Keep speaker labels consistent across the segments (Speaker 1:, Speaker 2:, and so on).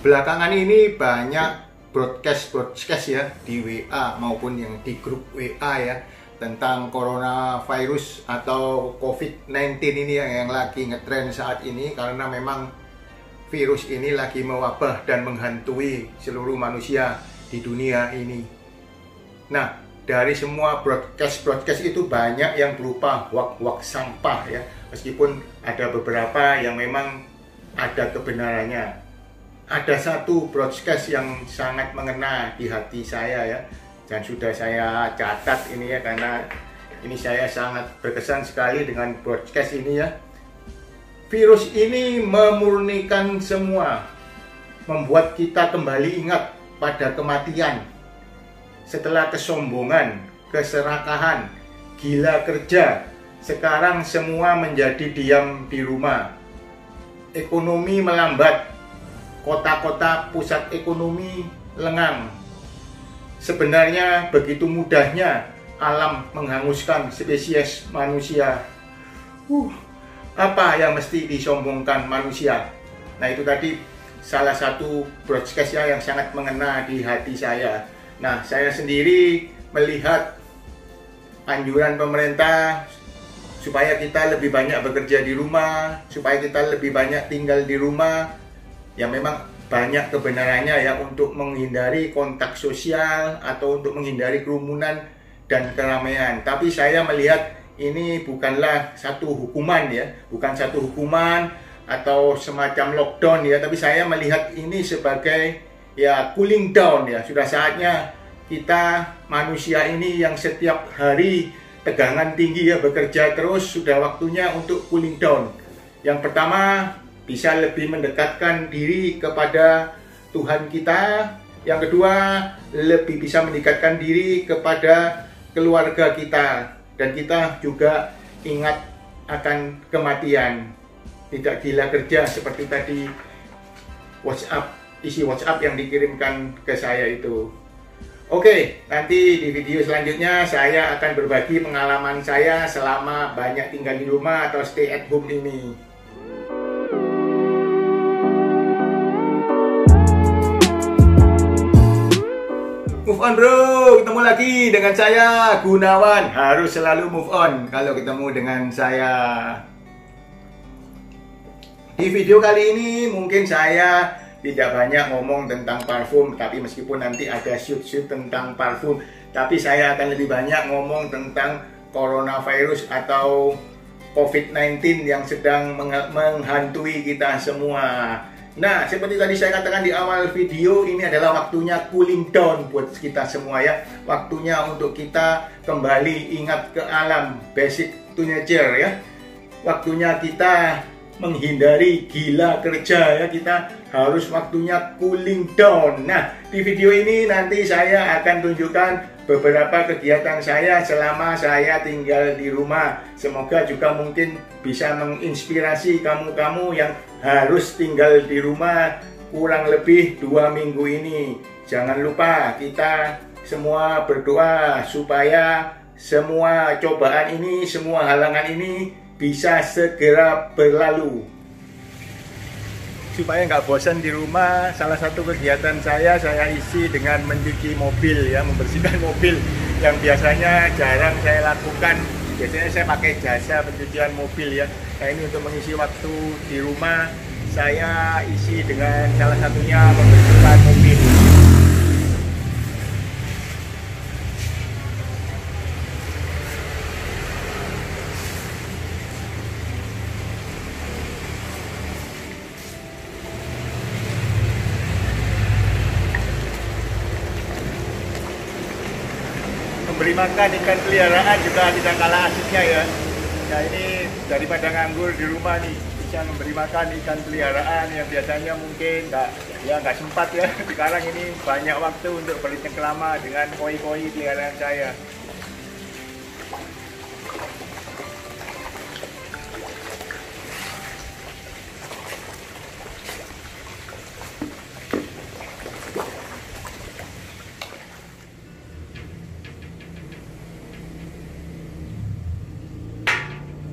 Speaker 1: Belakangan ini banyak broadcast ya di WA maupun yang di grup WA ya tentang coronavirus atau COVID-19 ini yang lagi ngetren saat ini, karena memang virus ini lagi mewabah dan menghantui seluruh manusia di dunia ini. Nah, dari semua broadcast itu banyak yang berupa hoax sampah ya, meskipun ada beberapa yang memang ada kebenarannya. Ada satu broadcast yang sangat mengena di hati saya ya, dan sudah saya catat ini ya, karena ini saya sangat berkesan sekali dengan broadcast ini ya. Virus ini memurnikan semua, membuat kita kembali ingat pada kematian. Setelah kesombongan, keserakahan, gila kerja, sekarang semua menjadi diam di rumah. Ekonomi melambat, kota-kota pusat ekonomi lengang. Sebenarnya begitu mudahnya alam menghanguskan spesies manusia. Apa yang mesti disombongkan manusia? Nah, itu tadi salah satu broadcast yang sangat mengena di hati saya. Nah, saya sendiri melihat anjuran pemerintah supaya kita lebih banyak bekerja di rumah, supaya kita lebih banyak tinggal di rumah. Ya, memang banyak kebenarannya ya, untuk menghindari kontak sosial atau untuk menghindari kerumunan dan keramaian. Tapi saya melihat ini bukanlah satu hukuman ya, bukan satu hukuman atau semacam lockdown ya, tapi saya melihat ini sebagai ya cooling down ya. Sudah saatnya kita manusia ini yang setiap hari tegangan tinggi ya, bekerja terus, sudah waktunya untuk cooling down. Yang pertama, bisa lebih mendekatkan diri kepada Tuhan kita. Yang kedua, lebih bisa mendekatkan diri kepada keluarga kita. Dan kita juga ingat akan kematian. Tidak gila kerja seperti tadi isi WhatsApp yang dikirimkan ke saya itu. Oke, nanti di video selanjutnya saya akan berbagi pengalaman saya selama banyak tinggal di rumah atau stay at home ini. Move on bro, ketemu lagi dengan saya Gunawan. Harus selalu move on kalau ketemu dengan saya. Di video kali ini mungkin saya tidak banyak ngomong tentang parfum, tapi meskipun nanti ada shoot tentang parfum, tapi saya akan lebih banyak ngomong tentang coronavirus atau COVID-19 yang sedang menghantui kita semua. Nah, seperti tadi saya katakan di awal video, ini adalah waktunya cooling down buat kita semua ya. Waktunya untuk kita kembali ingat ke alam, basic to nature ya. Waktunya kita menghindari gila kerja ya, kita harus waktunya cooling down. Nah, di video ini nanti saya akan tunjukkan beberapa kegiatan saya selama saya tinggal di rumah. Semoga juga mungkin bisa menginspirasi kamu-kamu yang harus tinggal di rumah kurang lebih 2 minggu ini. Jangan lupa kita semua berdoa supaya semua cobaan ini, semua halangan ini bisa segera berlalu. Supaya nggak bosan di rumah, salah satu kegiatan saya isi dengan mencuci mobil ya, membersihkan mobil yang biasanya jarang saya lakukan. Biasanya saya pakai jasa pencucian mobil ya. Nah, ini untuk mengisi waktu di rumah, saya isi dengan salah satunya membersihkan mobil. Memberi makan ikan peliharaan juga tidak kalah asiknya ya. Nah, ini daripada nganggur di rumah nih, bisa memberi makan ikan peliharaan yang biasanya mungkin nggak sempat ya. Sekarang ini banyak waktu untuk bercengkrama dengan koi-koi peliharaan saya.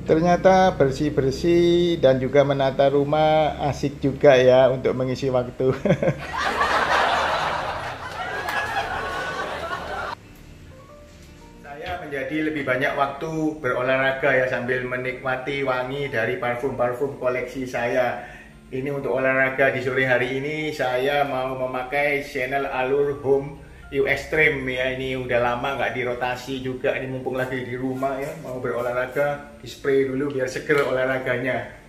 Speaker 1: Ternyata bersih-bersih dan juga menata rumah asik juga ya untuk mengisi waktu. Saya menjadi lebih banyak waktu berolahraga ya sambil menikmati wangi dari parfum-parfum koleksi saya. Ini untuk olahraga di sore hari ini saya mau memakai Chanel Allure Home Extreme ya. Ini udah lama nggak dirotasi juga, ini mumpung lagi di rumah ya, mau berolahraga, di spray dulu biar seger olahraganya.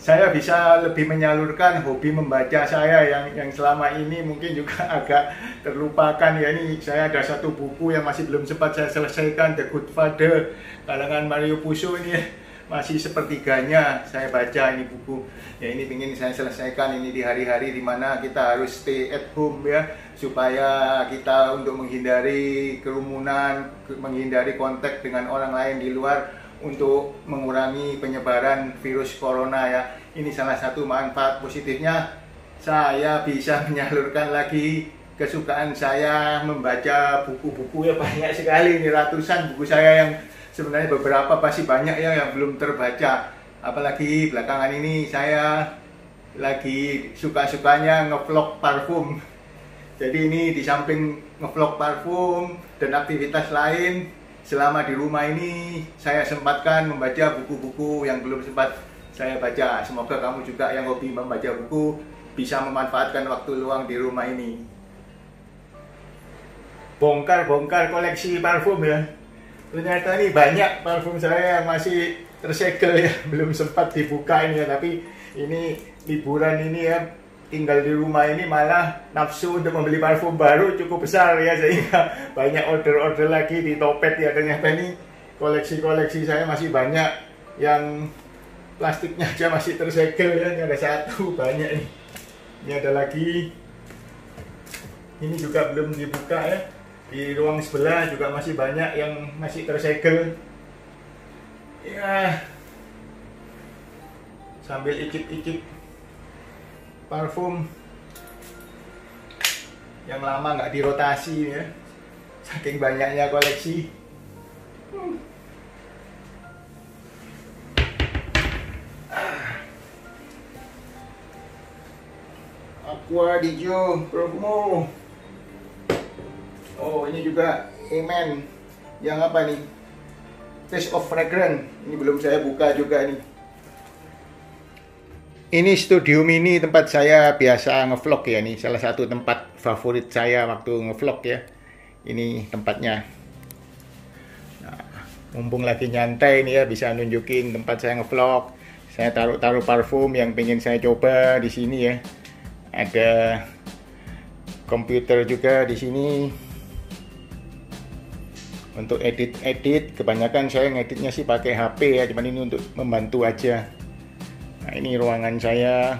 Speaker 1: Saya bisa lebih menyalurkan hobi membaca saya yang selama ini mungkin juga agak terlupakan ya. Ini saya ada satu buku yang masih belum sempat saya selesaikan, The Good Father karangan Mario Puzo ini ya. Masih sepertiganya saya baca ini buku. Ya ini ingin saya selesaikan ini di hari-hari dimana kita harus stay at home ya, supaya kita untuk menghindari kerumunan, menghindari kontak dengan orang lain di luar, untuk mengurangi penyebaran virus corona ya. Ini salah satu manfaat positifnya, saya bisa menyalurkan lagi kesukaan saya membaca buku-buku ya. Banyak sekali ini, ratusan buku saya yang sebenarnya beberapa pasti banyak ya yang belum terbaca. Apalagi belakangan ini saya lagi suka-sukanya ngevlog parfum. Jadi ini di samping ngevlog parfum dan aktivitas lain, selama di rumah ini saya sempatkan membaca buku-buku yang belum sempat saya baca. Semoga kamu juga yang hobi membaca buku bisa memanfaatkan waktu luang di rumah ini. Bongkar-bongkar koleksi parfum ya. Ternyata ini banyak parfum saya yang masih tersegel ya, belum sempat dibuka ini ya. Tapi ini liburan ini ya, tinggal di rumah ini malah nafsu untuk membeli parfum baru cukup besar ya, sehingga banyak order-order lagi di Topet ya. Ternyata ini koleksi-koleksi saya masih banyak yang plastiknya aja masih tersegel ya. Ini ada satu, banyak nih. Ini ada lagi. Ini juga belum dibuka ya. Di ruang sebelah juga masih banyak yang masih tersegel. Ya. Sambil icip-icip parfum yang lama nggak dirotasi ya, saking banyaknya koleksi. Aqua di Joe Profumo. Oh ini juga Emen yang apa nih, Taste of Fragrance. Ini belum saya buka juga nih. Ini studio mini tempat saya biasa ngevlog ya. Ini salah satu tempat favorit saya waktu ngevlog ya. Ini tempatnya. Nah, mumpung lagi nyantai nih ya, bisa nunjukin tempat saya ngevlog. Saya taruh parfum yang pengen saya coba di sini ya. Ada komputer juga di sini untuk edit. Kebanyakan saya ngeditnya sih pakai HP ya, cuman ini untuk membantu aja. Nah ini ruangan saya,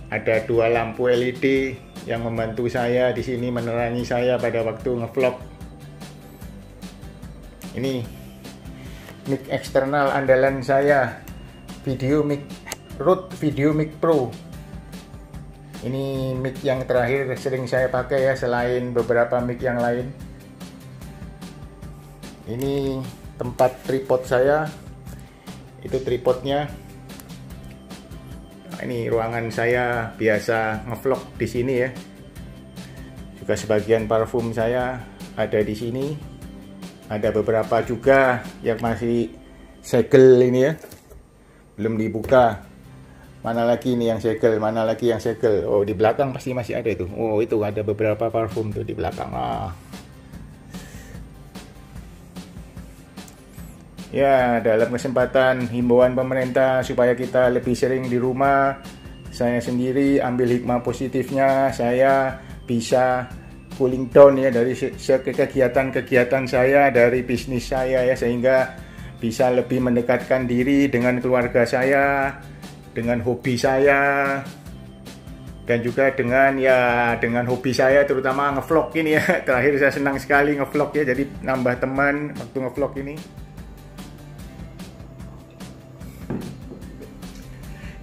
Speaker 1: ada 2 lampu LED yang membantu saya di sini, menerangi saya pada waktu ngevlog. Ini mic eksternal andalan saya, Rode VideoMic Pro. Ini mic yang terakhir sering saya pakai ya, selain beberapa mic yang lain. Ini tempat tripod saya, itu tripodnya. Nah, ini ruangan saya biasa ngevlog di sini ya. Juga sebagian parfum saya ada di sini. Ada beberapa juga yang masih segel ini ya, belum dibuka. Mana lagi nih yang segel, mana lagi yang segel. Oh di belakang pasti masih ada itu. Oh itu ada beberapa parfum tuh di belakang. Ya, dalam kesempatan himbauan pemerintah supaya kita lebih sering di rumah, saya sendiri ambil hikmah positifnya, saya bisa cooling down ya dari kegiatan-kegiatan saya, dari bisnis saya ya, sehingga bisa lebih mendekatkan diri dengan keluarga saya, dengan hobi saya. dan juga dengan hobi saya terutama ngevlog ini ya. Terakhir saya senang sekali ngevlog ya, jadi nambah teman waktu ngevlog ini.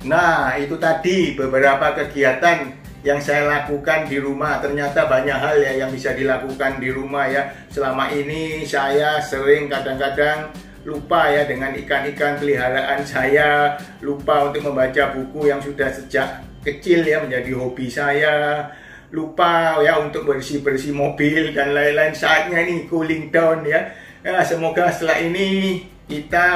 Speaker 1: Nah, itu tadi beberapa kegiatan yang saya lakukan di rumah. Ternyata banyak hal ya yang bisa dilakukan di rumah ya. Selama ini saya sering kadang-kadang lupa ya dengan ikan-ikan peliharaan saya, lupa untuk membaca buku yang sudah sejak kecil ya menjadi hobi saya, lupa ya untuk bersih-bersih mobil dan lain-lain. Saatnya ini cooling down ya. Semoga setelah ini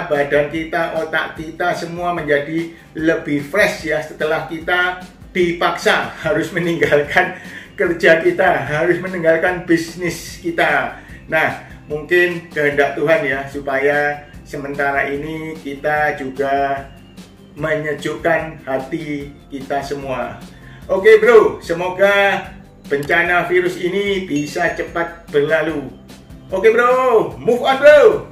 Speaker 1: badan kita, otak kita semua menjadi lebih fresh ya, setelah kita dipaksa harus meninggalkan kerja kita, harus meninggalkan bisnis kita. Nah, mungkin kehendak Tuhan ya, supaya sementara ini kita juga menyejukkan hati kita semua. Oke bro, semoga bencana virus ini bisa cepat berlalu. Oke bro, move on bro.